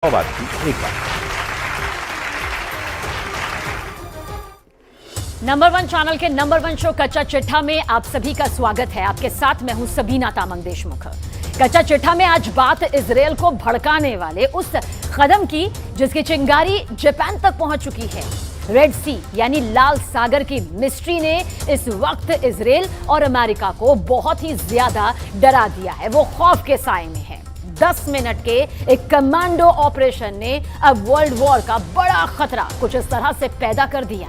बात की एक बार। नंबर वन चैनल के नंबर वन शो कच्चा चिट्ठा में आप सभी का स्वागत है। आपके साथ मैं हूं सबीना तामंग देशमुख। कच्चा चिट्ठा में आज बात इजरायल को भड़काने वाले उस कदम की जिसकी चिंगारी जापान तक पहुंच चुकी है। रेड सी यानी लाल सागर की मिस्ट्री ने इस वक्त इजरायल और अमेरिका को बहुत ही ज्यादा डरा दिया है। वो खौफ के साए में है। 10 मिनट के एक कमांडो ऑपरेशन ने अब वर्ल्ड वॉर का बड़ा खतरा कुछ इस तरह से पैदा कर दिया।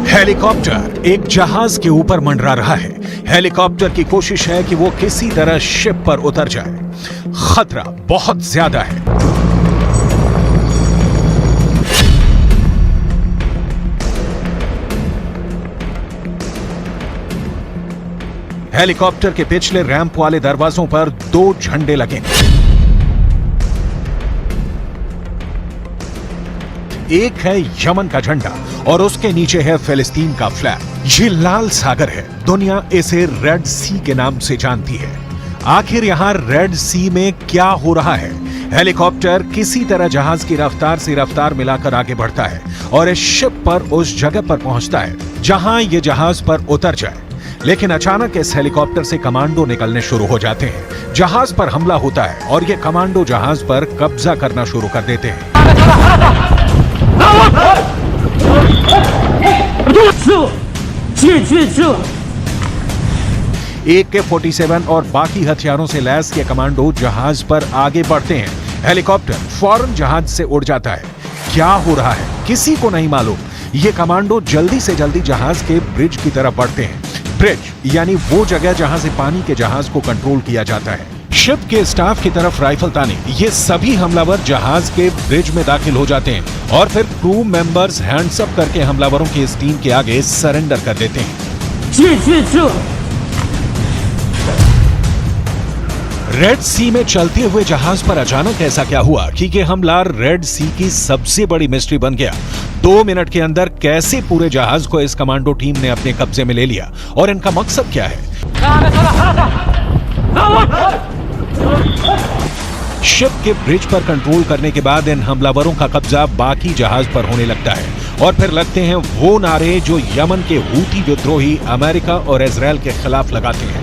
हेलीकॉप्टर एक जहाज के ऊपर मंडरा रहा है। हेलीकॉप्टर की कोशिश है कि वो किसी तरह शिप पर उतर जाए। खतरा बहुत ज्यादा है। हेलीकॉप्टर के पिछले रैंप वाले दरवाजों पर 2 झंडे लगे। एक है यमन का झंडा और उसके नीचे है फिलिस्तीन का फ्लैग। ये लाल सागर है। दुनिया इसे रेड सी के नाम से जानती है। आखिर यहां रेड सी में क्या हो रहा है? हेलीकॉप्टर किसी तरह जहाज की रफ्तार से रफ्तार मिलाकर आगे बढ़ता है और इस शिप पर उस जगह पर पहुंचता है जहां ये जहाज पर उतर जाए। लेकिन अचानक इस हेलीकॉप्टर से कमांडो निकलने शुरू हो जाते हैं। जहाज पर हमला होता है और ये कमांडो जहाज पर कब्जा करना शुरू कर देते हैं। AK-47 और बाकी हथियारों से लैस ये कमांडो जहाज पर आगे बढ़ते हैं। हेलीकॉप्टर फौरन जहाज से उड़ जाता है। क्या हो रहा है किसी को नहीं मालूम। ये कमांडो जल्दी से जल्दी जहाज के ब्रिज की तरफ बढ़ते हैं। ब्रिज यानी वो जगह जहां से पानी के जहाज को कंट्रोल किया जाता है। शिप के स्टाफ की तरफ राइफल ताने ये सभी हमलावर जहाज के ब्रिज में दाखिल हो जाते हैं और फिर क्रू मेंबर्स हैंड्स अप करके हमलावरों की इस टीम के आगे सरेंडर कर देते हैं। रेड सी में चलते हुए जहाज पर अचानक ऐसा क्या हुआ कि ये हमला रेड सी की सबसे बड़ी मिस्ट्री बन गया। 2 मिनट के अंदर कैसे पूरे जहाज को इस कमांडो टीम ने अपने कब्जे में ले लिया और इनका मकसद क्या है? शिप के ब्रिज पर कंट्रोल करने के बाद इन हमलावरों का कब्जा बाकी जहाज पर होने लगता है और फिर लगते हैं वो नारे जो यमन के हूती विद्रोही अमेरिका और इजरायल के खिलाफ लगाते हैं।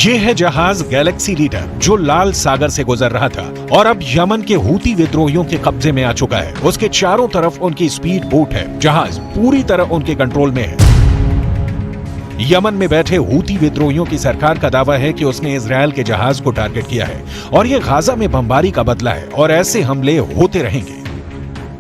ये है जहाज गैलेक्सी लीडर जो लाल सागर से गुजर रहा था और अब यमन के हूती विद्रोहियों के कब्जे में आ चुका है। उसके चारों तरफ उनकी स्पीड बोट है। जहाज पूरी तरह उनके कंट्रोल में है। यमन में बैठे हूती विद्रोहियों की सरकार का दावा है कि उसने इजरायल के जहाज को टारगेट किया है और ये गाजा में बमबारी का बदला है और ऐसे हमले होते रहेंगे।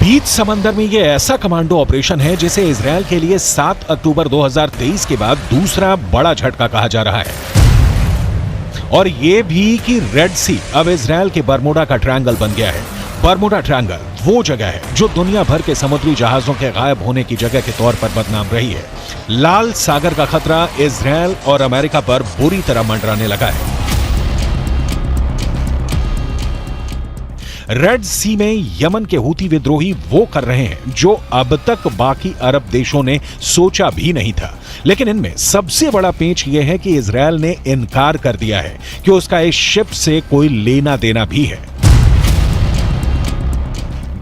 बीच समंदर में ये ऐसा कमांडो ऑपरेशन है जिसे इजरायल के लिए 7 अक्टूबर 2023 के बाद दूसरा बड़ा झटका कहा जा रहा है। और ये भी कि रेड सी अब इजरायल के बरमूडा का ट्रायंगल बन गया है। बरमूडा ट्रायंगल वो जगह है जो दुनिया भर के समुद्री जहाजों के गायब होने की जगह के तौर पर बदनाम रही है। लाल सागर का खतरा इजरायल और अमेरिका पर बुरी तरह मंडराने लगा है। रेड सी में यमन के हूती विद्रोही वो कर रहे हैं जो अब तक बाकी अरब देशों ने सोचा भी नहीं था। लेकिन इनमें सबसे बड़ा पेच ये है कि इजरायल ने इनकार कर दिया है कि उसका इस शिप से कोई लेना देना भी है।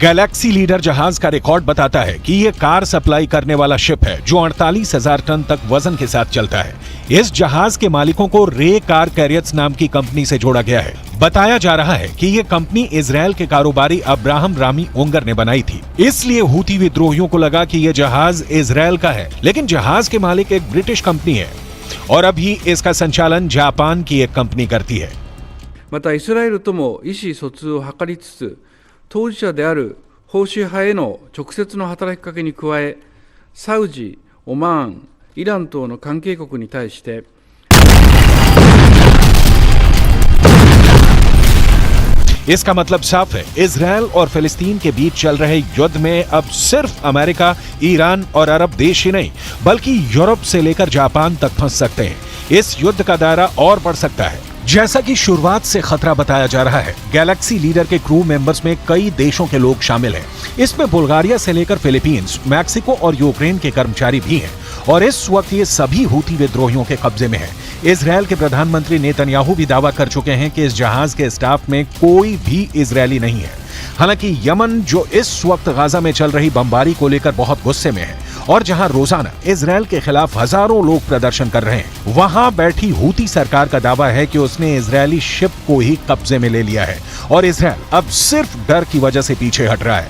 गैलेक्सी लीडर जहाज का रिकॉर्ड बताता है कि यह कार सप्लाई करने वाला शिप है जो 48,000 टन तक वजन के साथ चलता है। इस जहाज के मालिकों को रे कार कैरियर्स नाम की कंपनी से जोड़ा गया है। बताया जा रहा है कि यह कंपनी इजरायल के कारोबारी अब्राहम रामी ओंगर ने बनाई थी। इसलिए हूती विद्रोहियों को लगा कि यह जहाज इजरायल का है, लेकिन जहाज के मालिक एक ब्रिटिश कंपनी है और अभी इसका संचालन जापान की एक कंपनी करती है। またイスラエルとも意思疎通を図りつつ、当事者である保守派への直接の働きかけに加え、サウジ、オマーン、イラン等の関係国に対して इसका मतलब साफ है, इजरायल और फिलिस्तीन के बीच चल रहे युद्ध में अब सिर्फ अमेरिका, ईरान और अरब देश ही नहीं बल्कि यूरोप से लेकर जापान तक फंस सकते हैं। इस युद्ध का दायरा और बढ़ सकता है। जैसा कि शुरुआत से खतरा बताया जा रहा है, गैलेक्सी लीडर के क्रू मेंबर्स में कई देशों के लोग शामिल हैं। इसमें बुल्गारिया से लेकर फिलीपींस, मैक्सिको और यूक्रेन के कर्मचारी भी हैं और इस वक्त ये सभी हूती विद्रोहियों के कब्जे में है। इजरायल के प्रधानमंत्री नेतन्याहू भी दावा कर चुके हैं कि इस जहाज के स्टाफ में कोई भी इजरायली नहीं है। हालांकि यमन, जो इस वक्त गाजा में चल रही बमबारी को लेकर बहुत गुस्से में है और जहां रोजाना इजरायल के खिलाफ हजारों लोग प्रदर्शन कर रहे हैं, वहां बैठी हूती सरकार का दावा है कि उसने इजरायली शिप को ही कब्जे में ले लिया है और इजरायल अब सिर्फ डर की वजह से पीछे हट रहा है।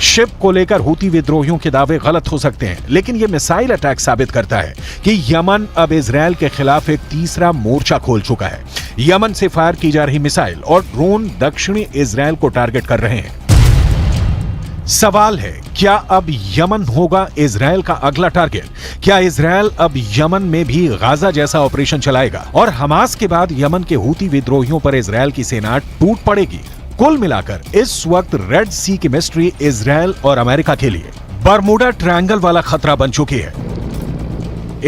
शिप को लेकर हूती विद्रोहियों के दावे गलत हो सकते हैं, लेकिन यह मिसाइल अटैक साबित करता है कि यमन अब इजरायल के खिलाफ एक तीसरा मोर्चा खोल चुका है। यमन से फायर की जा रही मिसाइल और ड्रोन दक्षिणी इजरायल को टारगेट कर रहे हैं। सवाल है, क्या अब यमन होगा इजरायल का अगला टारगेट? क्या इजरायल अब यमन में भी गाजा जैसा ऑपरेशन चलाएगा और हमास के बाद यमन के हूती विद्रोहियों पर इजरायल की सेना टूट पड़ेगी? कुल मिलाकर इस वक्त रेड सी की मिस्ट्री इजरायल और अमेरिका के लिए बरमूडा ट्रायंगल वाला खतरा बन चुकी है।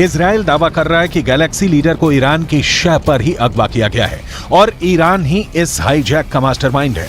इजरायल दावा कर रहा है कि गैलेक्सी लीडर को ईरान की शह पर ही अगवा किया गया है और ईरान ही इस हाईजैक का मास्टरमाइंड है।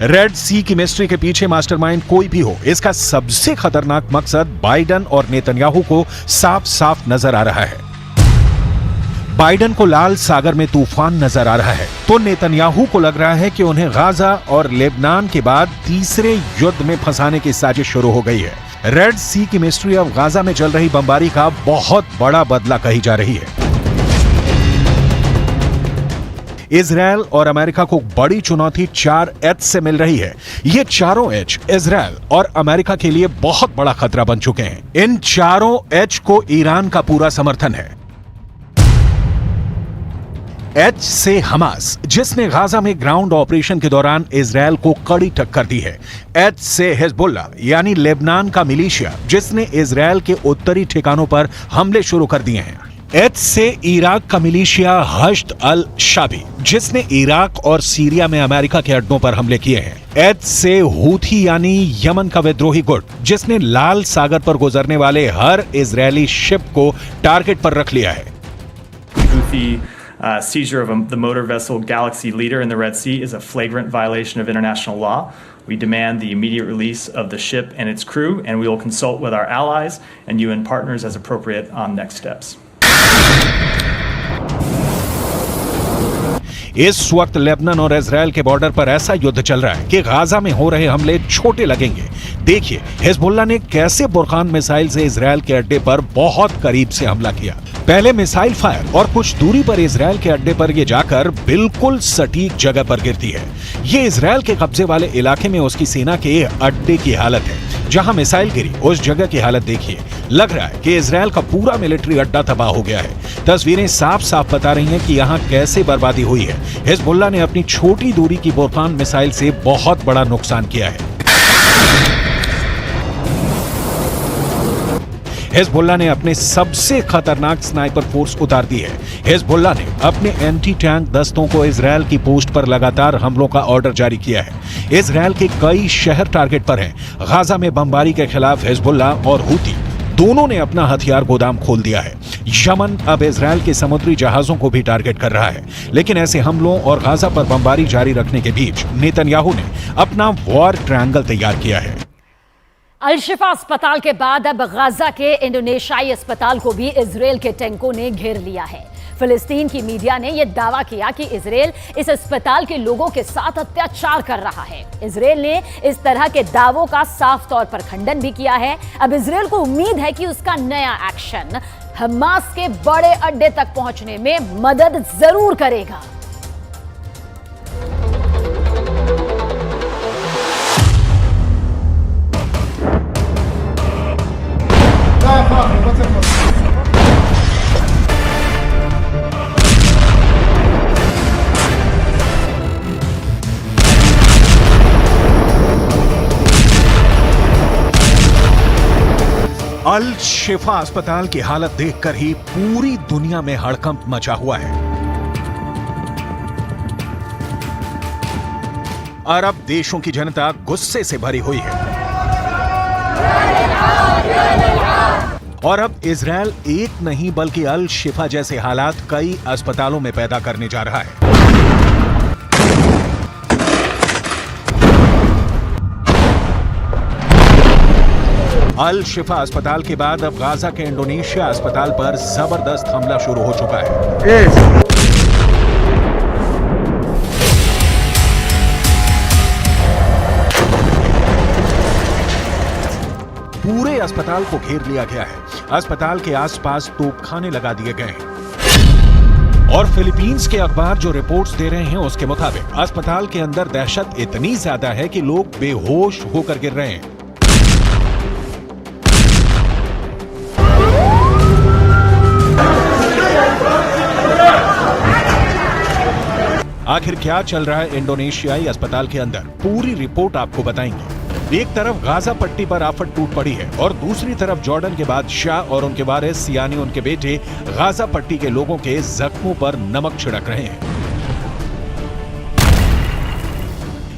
रेड सी की मिस्ट्री के पीछे मास्टरमाइंड कोई भी हो, इसका सबसे खतरनाक मकसद बाइडन और नेतन्याहू को साफ साफ नजर आ रहा है। बाइडन को लाल सागर में तूफान नजर आ रहा है तो नेतन्याहू को लग रहा है कि उन्हें गाजा और लेबनान के बाद तीसरे युद्ध में फंसाने की साजिश शुरू हो गई है। रेड सी की मिस्ट्री अब गाजा में चल रही बमबारी का बहुत बड़ा बदला कही जा रही है। इजरायल और अमेरिका को बड़ी चुनौती 4 एच से मिल रही है। ये चारों एच इजरायल और अमेरिका के लिए बहुत बड़ा खतरा बन चुके हैं। इन चारों एच को ईरान का पूरा समर्थन है। एच से हमास, जिसने गाजा में ग्राउंड ऑपरेशन के दौरान इजरायल को कड़ी टक्कर दी है। एच से हिजबुल्लाह यानी लेबनान का मिलिशिया, जिसने इजरायल के उत्तरी ठिकानों पर हमले शुरू कर दिए हैं। एच से इराक का मिलिशिया हश्द अल शाबी, जिसने इराक और सीरिया में अमेरिका के अड्डों पर हमले किए हैं। एच से हूथी यानी यमन का विद्रोही गुट, जिसने लाल सागर पर गुजरने वाले हर इजरायली शिप को टारगेट पर रख लिया है। Seizure of the motor vessel Galaxy Leader in the Red Sea is a flagrant violation of international law. We demand the immediate release of the ship and its crew, and we will consult with our allies and UN partners as appropriate on next steps. इस वक्त Lebanon और Israel के border पर ऐसा युद्ध चल रहा है कि गाजा में हो रहे हमले छोटे लगेंगे। देखिए हिजबुल्लाह ने कैसे बुरखान मिसाइल से इजरायल के अड्डे पर बहुत करीब से हमला किया। पहले मिसाइल फायर और कुछ दूरी पर इजरायल के अड्डे पर ये जाकर बिल्कुल सटीक जगह पर गिरती है। ये इजरायल के कब्जे वाले इलाके में उसकी सेना के अड्डे की हालत है। जहां मिसाइल गिरी उस जगह की हालत देखिए, लग रहा है कि इजरायल का पूरा मिलिट्री अड्डा तबाह हो गया है। तस्वीरें साफ साफ बता रही हैं कि यहाँ कैसे बर्बादी हुई है। हिजबुल्लाह ने अपनी छोटी दूरी की बुरखान मिसाइल से बहुत बड़ा नुकसान किया है। हिजबुल्लाह ने अपने सबसे खतरनाक स्नाइपर फोर्स उतार दी है। हिजबुल्लाह ने अपने एंटी टैंक दस्तों को इजरायल की पोस्ट पर लगातार हमलों का ऑर्डर जारी किया है। इजरायल के कई शहर टारगेट पर हैं। गाजा में बमबारी के खिलाफ हिजबुल्लाह और हूती दोनों ने अपना हथियार गोदाम खोल दिया है। यमन अब इजरायल के समुद्री जहाजों को भी टारगेट कर रहा है। लेकिन ऐसे हमलों और गाजा पर बमबारी जारी रखने के बीच नेतन्याहू ने अपना वॉर ट्रायंगल तैयार किया है। अल-शिफा अस्पताल के बाद अब गाजा के इंडोनेशियाई अस्पताल को भी इजरायल के टैंकों ने घेर लिया है। फिलिस्तीन की मीडिया ने यह दावा किया कि इजरायल इस अस्पताल के लोगों के साथ अत्याचार कर रहा है। इजरायल ने इस तरह के दावों का साफ तौर पर खंडन भी किया है। अब इजरायल को उम्मीद है कि उसका नया एक्शन हमास के बड़े अड्डे तक पहुंचने में मदद जरूर करेगा। अल शिफा अस्पताल की हालत देखकर ही पूरी दुनिया में हड़कंप मचा हुआ है। अरब देशों की जनता गुस्से से भरी हुई है और अब इजरायल एक नहीं बल्कि अल शिफा जैसे हालात कई अस्पतालों में पैदा करने जा रहा है। अल शिफा अस्पताल के बाद अब गाजा के इंडोनेशिया अस्पताल पर जबरदस्त हमला शुरू हो चुका है। पूरे अस्पताल को घेर लिया गया है। अस्पताल के आसपास तोपखाने लगा दिए गए हैं और फिलीपींस के अखबार जो रिपोर्ट्स दे रहे हैं उसके मुताबिक अस्पताल के अंदर दहशत इतनी ज्यादा है कि लोग बेहोश होकर गिर रहे हैं। आखिर क्या चल रहा है इंडोनेशियाई अस्पताल के अंदर, पूरी रिपोर्ट आपको बताएंगे। एक तरफ गाजा पट्टी पर आफत टूट पड़ी है और दूसरी तरफ जॉर्डन के बादशाह और उनके वारिस यानी उनके बेटे गाजा पट्टी के लोगों के जख्मों पर नमक छिड़क रहे हैं।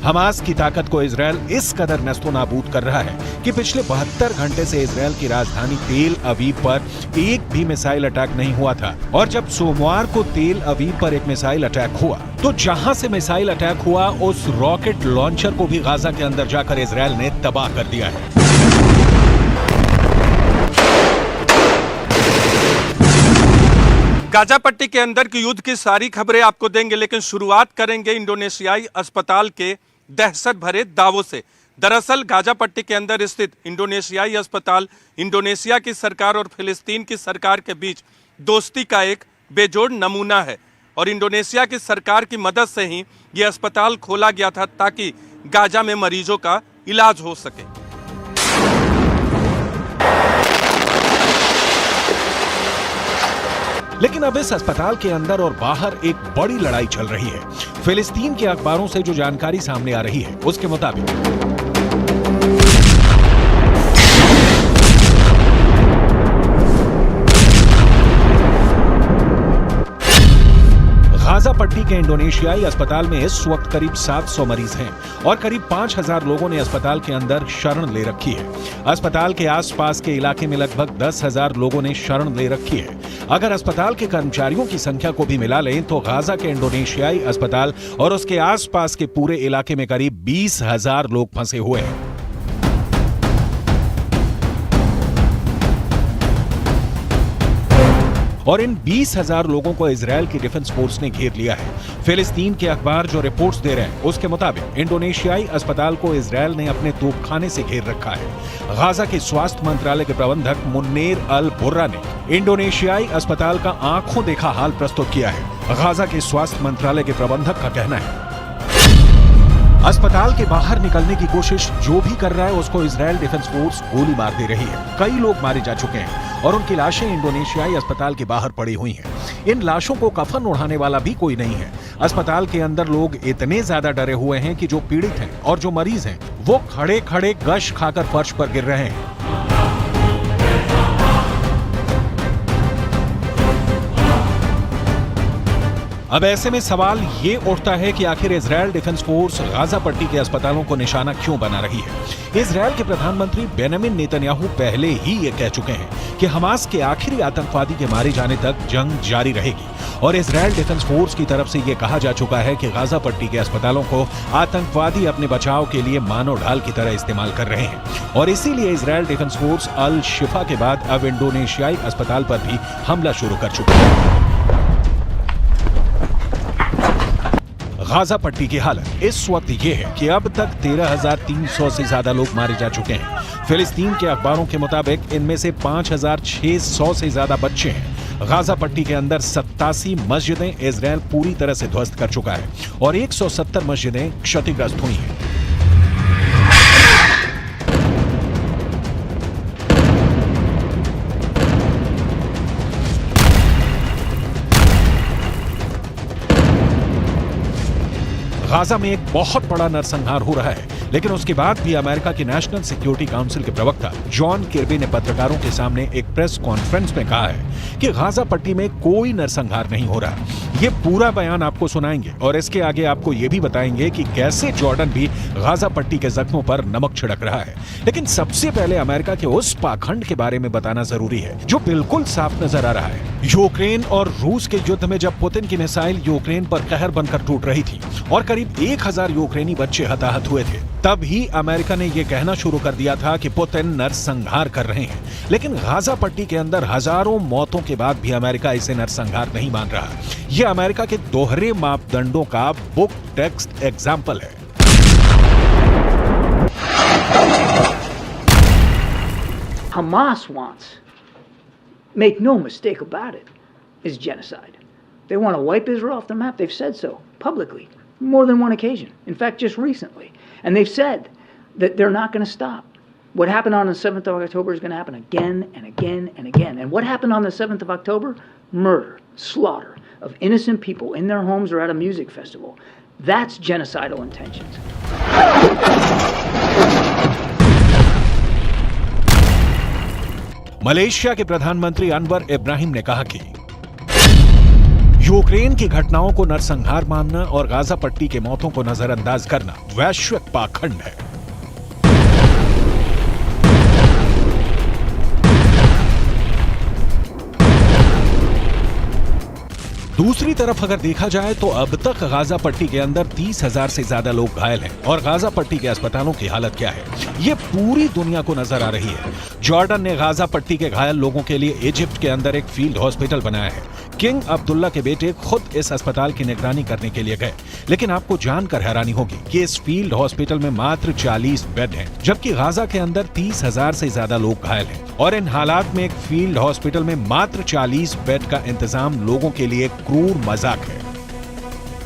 हमास की ताकत को इजरायल इस कदर नस्तो नाबूद कर रहा है कि पिछले 72 घंटे से इजरायल की राजधानी तेल अवीव पर एक भी मिसाइल अटैक नहीं हुआ था। और जब सोमवार को तेल अवीव पर एक मिसाइल अटैक हुआ तो जहां से मिसाइल अटैक हुआ उस रॉकेट लॉन्चर को भी गाजा के अंदर जाकर इजरायल ने तबाह कर दिया है। गाजा पट्टी के अंदर की युद्ध की सारी खबरें आपको देंगे, लेकिन शुरुआत करेंगे इंडोनेशियाई अस्पताल के दहशत भरे दावों से। दरअसल गाजा पट्टी के अंदर स्थित इंडोनेशियाई अस्पताल इंडोनेशिया की सरकार और फिलिस्तीन की सरकार के बीच दोस्ती का एक बेजोड़ नमूना है और इंडोनेशिया की सरकार की मदद से ही ये अस्पताल खोला गया था ताकि गाजा में मरीजों का इलाज हो सके। लेकिन अब इस अस्पताल के अंदर और बाहर एक बड़ी लड़ाई चल रही है। फिलिस्तीन के अखबारों से जो जानकारी सामने आ रही है उसके मुताबिक गाजा पट्टी के इंडोनेशियाई अस्पताल में इस वक्त करीब 700 मरीज हैं और करीब 5000 लोगों ने अस्पताल के अंदर शरण ले रखी है। अस्पताल के आसपास के इलाके में लगभग 10,000 लोगों ने शरण ले रखी है। अगर अस्पताल के कर्मचारियों की संख्या को भी मिला लें तो गाजा के इंडोनेशियाई अस्पताल और उसके आसपास के पूरे इलाके में करीब 20,000 लोग फंसे हुए हैं। और इन 20,000 लोगों को इजरायल की डिफेंस फोर्स ने घेर लिया है। फिलिस्तीन के अखबार जो रिपोर्ट्स दे रहे हैं उसके मुताबिक इंडोनेशियाई अस्पताल को इजरायल ने अपने तोपखाने से घेर रखा है। गाजा के स्वास्थ्य मंत्रालय के प्रबंधक मुन्नेर अल बुर्रा ने इंडोनेशियाई अस्पताल का आंखों देखा हाल प्रस्तुत किया है। गाजा के स्वास्थ्य मंत्रालय के प्रबंधक का कहना है अस्पताल के बाहर निकलने की कोशिश जो भी कर रहा है उसको इजरायल डिफेंस फोर्स गोली मार दे रही है। कई लोग मारे जा चुके हैं और उनकी लाशें इंडोनेशियाई अस्पताल के बाहर पड़ी हुई हैं। इन लाशों को कफन ओढ़ाने वाला भी कोई नहीं है। अस्पताल के अंदर लोग इतने ज्यादा डरे हुए हैं कि जो पीड़ित हैं और जो मरीज हैं वो खड़े खड़े गश खाकर फर्श पर गिर रहे हैं। अब ऐसे में सवाल ये उठता है कि आखिर इजरायल डिफेंस फोर्स गाजा पट्टी के अस्पतालों को निशाना क्यों बना रही है। इजरायल के प्रधानमंत्री बेंजामिन नेतन्याहू पहले ही ये कह चुके हैं कि हमास के आखिरी आतंकवादी के मारे जाने तक जंग जारी रहेगी और इजरायल डिफेंस फोर्स की तरफ से ये कहा जा चुका है कि गाजा पट्टी के अस्पतालों को आतंकवादी अपने बचाव के लिए मानव ढाल की तरह इस्तेमाल कर रहे हैं और इसीलिए इजरायल डिफेंस फोर्स अल शिफा के बाद अब इंडोनेशियाई अस्पताल पर भी हमला शुरू कर चुका है। गाजा पट्टी की हालत इस वक्त ये है कि अब तक 13,300 से ज्यादा लोग मारे जा चुके हैं। फिलिस्तीन के अखबारों के मुताबिक इनमें से 5,600 से ज्यादा बच्चे हैं। गाजा पट्टी के अंदर 87 मस्जिदें इजरायल पूरी तरह से ध्वस्त कर चुका है और 170 मस्जिदें क्षतिग्रस्त हुई हैं। गाजा में एक बहुत बड़ा नरसंहार हो रहा है, लेकिन उसके बाद भी अमेरिका की नेशनल सिक्योरिटी काउंसिल के प्रवक्ता जॉन किर्बी ने पत्रकारों के सामने एक प्रेस कॉन्फ्रेंस में कहा है कि गाजा पट्टी में कोई नरसंहार नहीं हो रहा। ये पूरा बयान आपको सुनाएंगे और इसके आगे आपको ये भी बताएंगे कि कैसे जॉर्डन भी गाजा पट्टी के जख्मों पर नमक छिड़क रहा है। लेकिन सबसे पहले अमेरिका के उस पाखंड के बारे में बताना जरूरी है जो बिल्कुल साफ नजर आ रहा है। यूक्रेन और रूस के युद्ध में जब पुतिन की मिसाइल यूक्रेन पर कहर बनकर टूट रही थी और करीब 1,000 यूक्रेनी बच्चे हताहत हुए थे, तब ही अमेरिका ने यह कहना शुरू कर दिया था कि पुतिन नरसंहार कर रहे हैं। लेकिन गाजा पट्टी के अंदर हजारों मौतों के बाद भी अमेरिका इसे नरसंहार नहीं मान रहा। यह अमेरिका के दोहरे मापदंडों का बुक टेक्स्ट एग्जाम्पल है। Hamas wants, make no mistake about it, is genocide. They want to wipe Israel off the map. They've said so publicly, more than one occasion. In fact, just recently. And they've said that they're not going to stop. What happened on the 7th of October is going to happen again and again and again. And what happened on the 7th of October? Murder, slaughter of innocent people in their homes or at a music festival. That's genocidal intentions. Malaysia के प्रधानमंत्री अनवर इब्राहिम ने कहा कि Ukraine की घटनाओं को नरसंहार मानना और गाजा पट्टी के मौतों को नजरअंदाज करना वैश्विक पाखंड है। दूसरी तरफ अगर देखा जाए तो अब तक गाजा पट्टी के अंदर 30,000 से ज्यादा लोग घायल हैं और गाजा पट्टी के अस्पतालों की हालत क्या है ये पूरी दुनिया को नजर आ रही है। जॉर्डन ने गाजा पट्टी के घायल लोगों के लिए इजिप्ट के अंदर एक फील्ड हॉस्पिटल बनाया है। किंग अब्दुल्ला के बेटे खुद इस अस्पताल की निगरानी करने के लिए गए, लेकिन आपको जानकर हैरानी होगी कि इस फील्ड हॉस्पिटल में मात्र 40 बेड हैं, जबकि गाजा के अंदर 30,000 से ज्यादा लोग घायल हैं। और इन हालात में एक फील्ड हॉस्पिटल में मात्र 40 बेड का इंतजाम लोगों के लिए क्रूर मजाक है।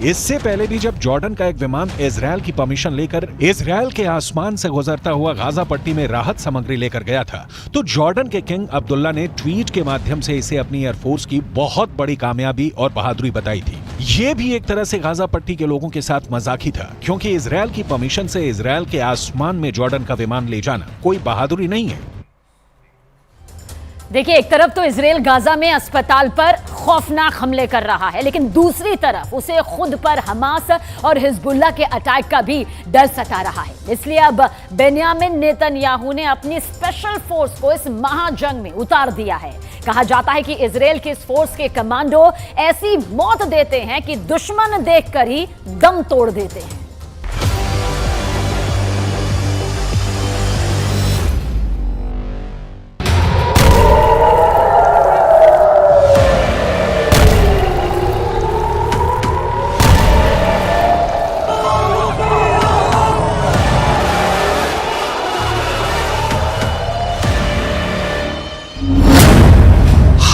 इससे पहले भी जब जॉर्डन का एक विमान इजरायल की परमिशन लेकर इजरायल के आसमान से गुजरता हुआ गाजा पट्टी में राहत सामग्री लेकर गया था, तो जॉर्डन के किंग अब्दुल्ला ने ट्वीट के माध्यम से इसे अपनी एयरफोर्स की बहुत बड़ी कामयाबी और बहादुरी बताई थी। ये भी एक तरह से गाजा पट्टी के लोगों के साथ मजाक ही था, क्योंकि इजरायल की परमिशन से इजरायल के आसमान में जॉर्डन का विमान ले जाना कोई बहादुरी नहीं है। देखिए, एक तरफ तो इजराइल गाजा में अस्पताल पर खौफनाक हमले कर रहा है, लेकिन दूसरी तरफ उसे खुद पर हमास और हिजबुल्लाह के अटैक का भी डर सता रहा है। इसलिए अब बेंजामिन नेतन्याहू ने अपनी स्पेशल फोर्स को इस महाजंग में उतार दिया है। कहा जाता है कि इजराइल की इस फोर्स के कमांडो ऐसी मौत देते हैं कि दुश्मन देखकर ही दम तोड़ देते हैं।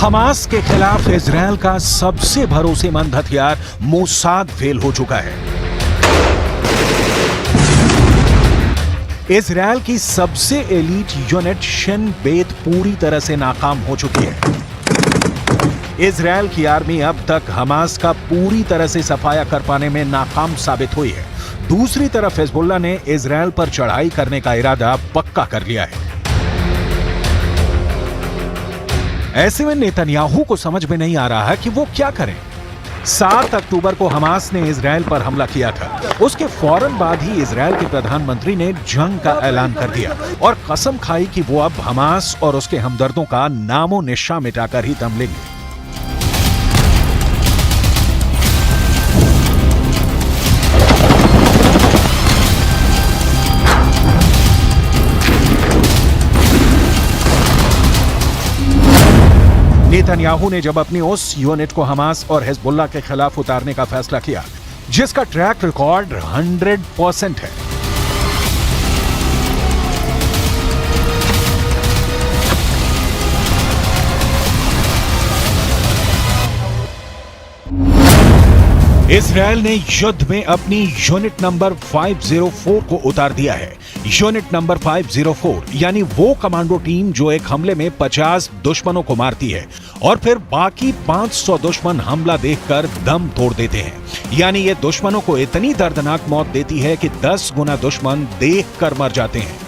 हमास के खिलाफ इजरायल का सबसे भरोसेमंद हथियार मोसाद फेल हो चुका है। इजरायल की सबसे एलीट यूनिट शिन बेत पूरी तरह से नाकाम हो चुकी है। इजरायल की आर्मी अब तक हमास का पूरी तरह से सफाया कर पाने में नाकाम साबित हुई है। दूसरी तरफ हिजबुल्लाह ने इजरायल पर चढ़ाई करने का इरादा पक्का कर लिया है। ऐसे में नेतन्याहू को समझ में नहीं आ रहा है कि वो क्या करें। 7 अक्टूबर को हमास ने इजरायल पर हमला किया था। उसके फौरन बाद ही इजरायल के प्रधानमंत्री ने जंग का ऐलान कर दिया और कसम खाई कि वो अब हमास और उसके हमदर्दों का नामो निशान मिटाकर ही दम लेंगे। नेतन्याहू ने जब अपनी उस यूनिट को हमास और हिजबुल्लाह के खिलाफ उतारने का फैसला किया, जिसका ट्रैक रिकॉर्ड 100% है, इजरायल ने युद्ध में अपनी यूनिट नंबर 504 को उतार दिया है। यूनिट नंबर 504 यानी वो कमांडो टीम जो एक हमले में 50 दुश्मनों को मारती है और फिर बाकी 500 दुश्मन हमला देखकर दम तोड़ देते हैं। यानी ये दुश्मनों को इतनी दर्दनाक मौत देती है कि 10 गुना दुश्मन देखकर मर जाते हैं।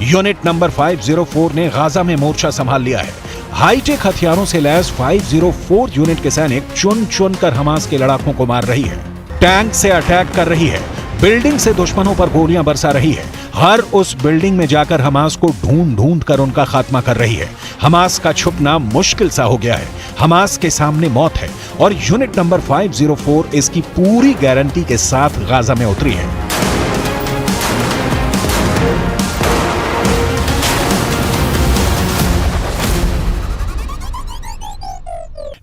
यूनिट नंबर 504 ने गाजा में मोर्चा संभाल लिया है। हाईटेक हथियारों से लैस 504 यूनिट के सैनिक चुन चुन कर हमास के लड़ाकों को मार रही है, टैंक से अटैक कर रही है, बिल्डिंग से दुश्मनों पर गोलियां बरसा रही है, हर उस बिल्डिंग में जाकर हमास को ढूंढ ढूंढ कर उनका खात्मा कर रही है। हमास का छुपना मुश्किल सा हो गया है। हमास के सामने मौत है और यूनिट नंबर 504 इसकी पूरी गारंटी के साथ गाजा में उतरी है।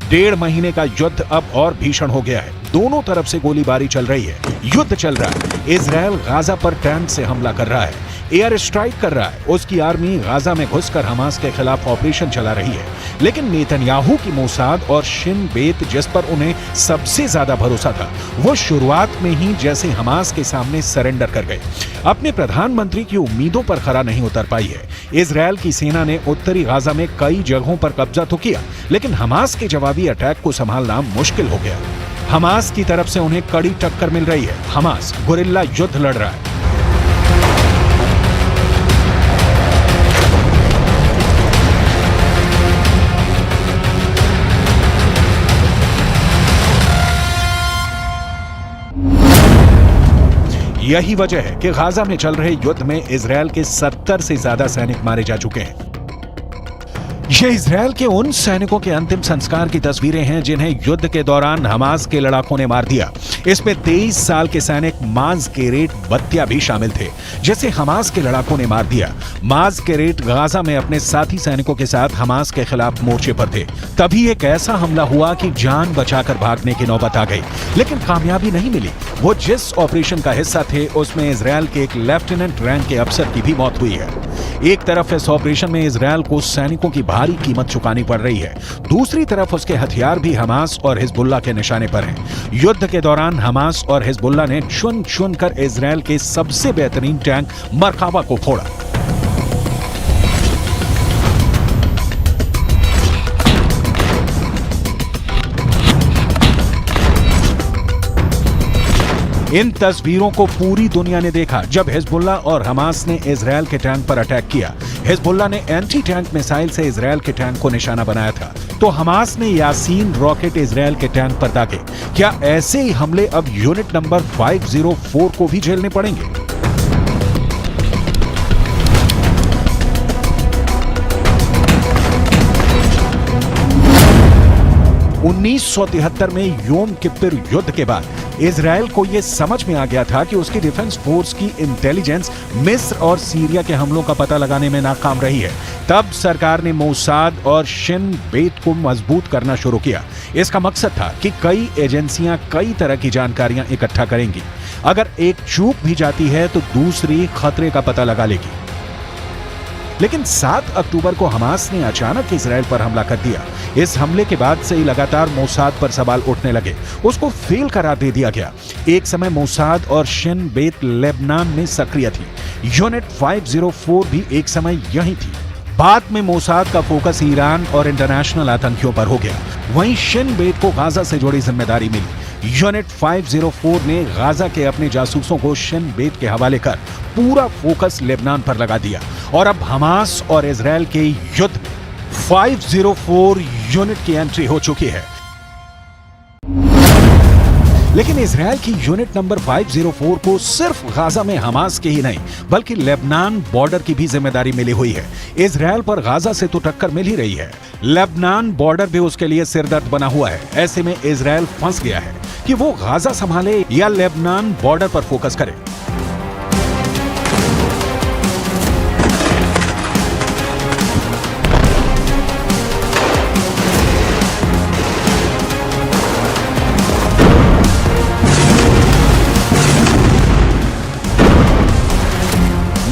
डेढ़ महीने का युद्ध अब और भीषण हो गया है। दोनों तरफ से गोलीबारी चल रही है, युद्ध चल रहा है। इजरायल गाजा पर टैंक से हमला कर रहा है, एयर स्ट्राइक कर रहा है। उसकी आर्मी गाजा में घुसकर हमास के खिलाफ ऑपरेशन चला रही है। लेकिन नेतन्याहू की मोसाद और शिन बेत जिस पर उन्हें सबसे ज्यादा भरोसा था, वो शुरुआत में ही जैसे हमास के सामने सरेंडर कर गए। अपने प्रधानमंत्री की उम्मीदों पर खरा नहीं उतर पाई है। इजरायल की सेना ने उत्तरी गाजा में कई जगहों पर कब्जा तो किया, लेकिन हमास के जवाबी अटैक को संभालना मुश्किल हो गया। हमास की तरफ से उन्हें कड़ी टक्कर मिल रही है। हमास गुरिल्ला युद्ध लड़ रहा है। यही वजह है कि गाजा में चल रहे युद्ध में इजरायल के 70 से ज्यादा सैनिक मारे जा चुके हैं। ये इजरायल के उन सैनिकों के अंतिम संस्कार की तस्वीरें हैं जिन्हें युद्ध के दौरान हमास के लड़ाकों ने मार दिया। इसमें 23 साल के सैनिक माज केरेट बत्तिया भी शामिल थे, जिसे हमास के लड़ाकों ने मार दिया। माज केरेट गाजा में अपने साथी सैनिकों के साथ हमास के खिलाफ मोर्चे पर थे। तभी एक ऐसा हमला हुआ कि जान बचाकर भागने की नौबत आ गई, लेकिन कामयाबी नहीं मिली। वो जिस ऑपरेशन का हिस्सा थे उसमें इजरायल के एक लेफ्टिनेंट रैंक के अफसर की भी मौत हुई है। एक तरफ इस ऑपरेशन में इजरायल को सैनिकों की भारी कीमत चुकानी पड़ रही है, दूसरी तरफ उसके हथियार भी हमास और हिजबुल्लाह के निशाने पर हैं। युद्ध के दौरान हमास और हिजबुल्लाह ने चुन चुन कर इजरायल के सबसे बेहतरीन टैंक मरकावा को फोड़ा। इन तस्वीरों को पूरी दुनिया ने देखा जब हिजबुल्लाह और हमास ने इजरायल के टैंक पर अटैक किया। हिजबुल्लाह ने एंटी टैंक मिसाइल से इजरायल के टैंक को निशाना बनाया था, तो हमास ने यासीन रॉकेट इजरायल के टैंक पर दागे। क्या ऐसे ही हमले अब यूनिट नंबर 504 को भी झेलने पड़ेंगे? (1973) में योम किप्पुर युद्ध के बाद इजरायल को यह समझ में आ गया था कि उसकी डिफेंस फोर्स की इंटेलिजेंस मिस्र और सीरिया के हमलों का पता लगाने में नाकाम रही है। तब सरकार ने मोसाद और शिन बेत को मजबूत करना शुरू किया। इसका मकसद था कि कई एजेंसियां कई तरह की जानकारियां इकट्ठा करेंगी। अगर एक चूक भी जाती है तो दूसरी खतरे का पता लगा लेगी। लेकिन 7 अक्टूबर को हमास ने अचानक इजराइल पर हमला कर दिया। इस हमले के बाद से ही लगातार मोसाद पर सवाल उठने लगे। उसको फेल करार दे दिया गया। एक समय मोसाद और शिन बेत लेबनान में सक्रिय थी। यूनिट 504 भी एक समय यही थी। बाद में मोसाद का फोकस ईरान और इंटरनेशनल आतंकियों पर हो गया। वहीं शिन बेत को गाजा से जुड़ी जिम्मेदारी मिली। यूनिट 504 ने गाजा के अपने जासूसों को शिन बेत के हवाले कर पूरा फोकस लेबनान पर लगा दिया और अब हमास और इजराइल के युद्ध में 504 यूनिट की एंट्री हो चुकी है। लेकिन इजराइल की यूनिट नंबर 504 को सिर्फ गाजा में हमास के ही नहीं बल्कि लेबनान बॉर्डर की भी जिम्मेदारी मिली हुई है। इजराइल पर गाजा से तो टक्कर मिल ही रही है, लेबनान बॉर्डर भी उसके लिए सिरदर्द बना हुआ है। ऐसे में इजराइल फंस गया है कि वो गाजा संभाले या लेबनान बॉर्डर पर फोकस करे।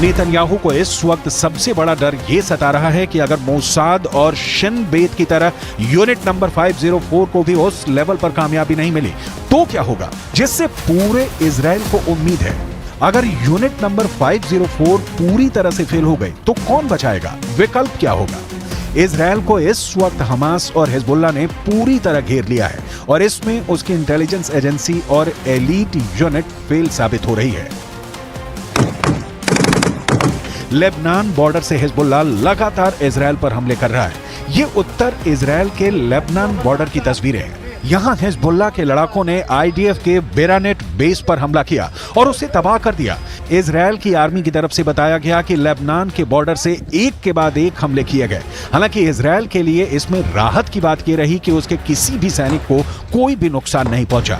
नेतन्याहू को इस वक्त सबसे बड़ा डर यह सता रहा है कि अगर मोसाद और शिन बेत की तरह यूनिट नंबर 504 को भी उस लेवल पर कामयाबी नहीं मिली तो क्या होगा, जिससे पूरे इजराइल को उम्मीद है। अगर यूनिट नंबर 504 पूरी तरह से फेल हो गई तो कौन बचाएगा, विकल्प क्या होगा। इजराइल को इस वक्त हमास और हिजबुल्लाह ने पूरी तरह घेर लिया है और इसमें उसकी इंटेलिजेंस एजेंसी और एलीट यूनिट फेल साबित हो रही है। लेबनान बॉर्डर से हिजबुल्लाह लगातार इजराइल पर हमले कर रहा है। ये उत्तर इजराइल के लेबनान बॉर्डर की तस्वीरें हैं। यहां हिजबुल्लाह के लड़ाकों ने आईडीएफ के बेरानेट बेस पर हमला किया और उसे तबाह कर दिया। इजराइल की आर्मी की तरफ से बताया गया कि लेबनान के बॉर्डर से एक के बाद एक हमले किए गए। हालांकि इजराइल के लिए इसमें राहत की बात यह रही कि उसके किसी भी सैनिक को कोई भी नुकसान नहीं पहुंचा।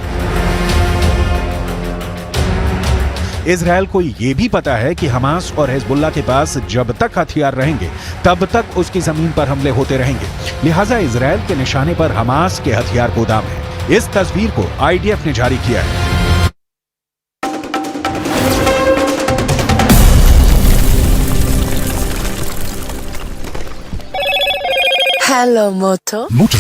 इजराइल को यह भी पता है कि हमास और हिजबुल्लाह के पास जब तक हथियार रहेंगे तब तक उसकी जमीन पर हमले होते रहेंगे। लिहाजा इजराइल के निशाने पर हमास के हथियार गोदाम है। इस तस्वीर को आईडीएफ ने जारी किया है। Hello, Moto.